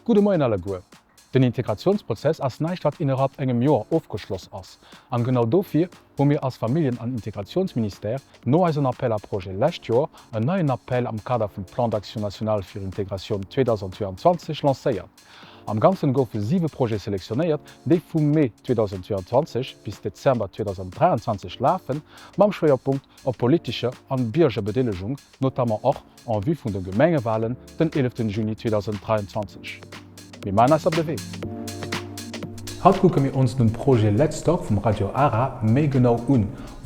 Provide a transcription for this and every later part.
Gute Moin alle Guer. Den Integrationsprozess ass neicht wat innerhalb engem Joer aufgeschloss ass. An genau dofir, wo mir als Familien- an Integrationsminister no als een Appell a Projet lächt Joer en neuen Appell am Kader vum Plan d'Action National fir Integration 2022 lacéiert. Am ganzen goufe 7 Projet selektionéiert, déi vum Mai 2022 bis Dezember 2023 lafen, mam Schwerpunkt op politische an bierge Bedelegung, notamment och an vue vun de Gemengewahlen den 11. Juni 2023. Wie man ass op de Weg. Haut gucke mir uns den Projet Letz Talk vom Radio Ara méi genau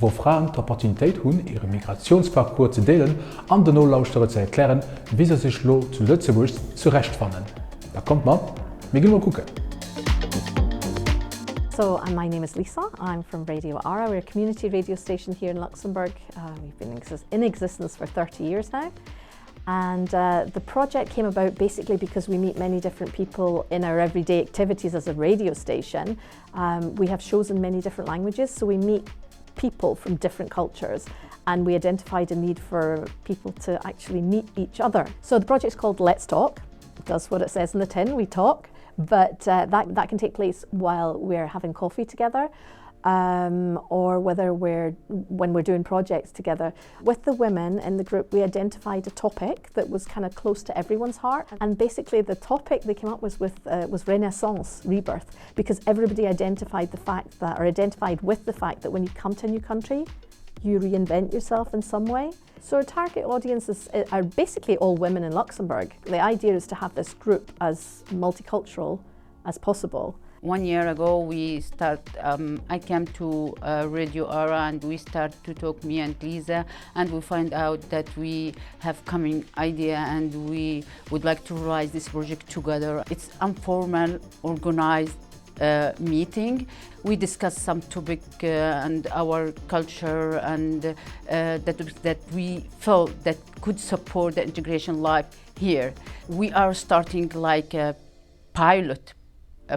wo Fraen d'Opportunitéit hunn, ihre Migratiounsparcours ze deelen, an den No-Laustere ze erklären, wie se sech lo zu Lützeburg zurechtfannen. Da kommt man, mir gehen mal gucken. So my name is Lisa. I'm from Radio Ara. We're a community radio station here in Luxembourg. We've been in existence for 30 years now. And the project came about basically because we meet many different people in our everyday activities as a radio station. We have shows in many different languages, so we meet people from different cultures, and we identified a need for people to actually meet each other. So the project's called Letz Talk. It does what it says in the tin, we talk, but that can take place while we're having coffee together. Or when we're doing projects together. With the women in the group, we identified a topic that was kind of close to everyone's heart. And basically the topic they came up with was Renaissance, rebirth, because everybody identified with the fact that when you come to a new country, you reinvent yourself in some way. So our target audiences are basically all women in Luxembourg. The idea is to have this group as multicultural as possible. 1 year ago, I came to Radio Ara and we start to talk, me and Lisa, and we find out that we have common idea and we would like to realize this project together. It's informal, organized meeting. We discuss some topic and our culture and that we felt that could support the integration life here. We are starting like a pilot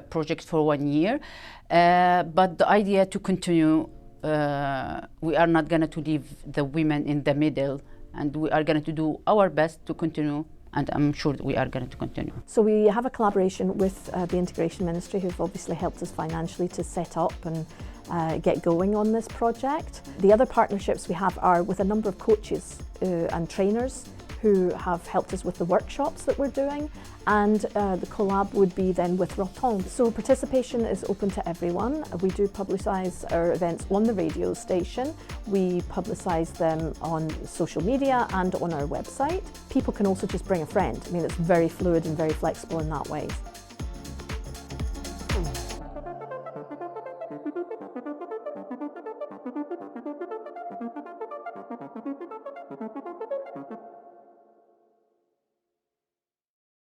project for 1 year, but the idea to continue, we are not going to leave the women in the middle, and we are going to do our best to continue, and I'm sure that we are going to continue. So we have a collaboration with the Integration Ministry, who've obviously helped us financially to set up and get going on this project. The other partnerships we have are with a number of coaches and trainers who have helped us with the workshops that we're doing, and the collab would be then with Roton. So participation is open to everyone. We do publicise our events on the radio station. We publicise them on social media and on our website. People can also just bring a friend. I mean, it's very fluid and very flexible in that way.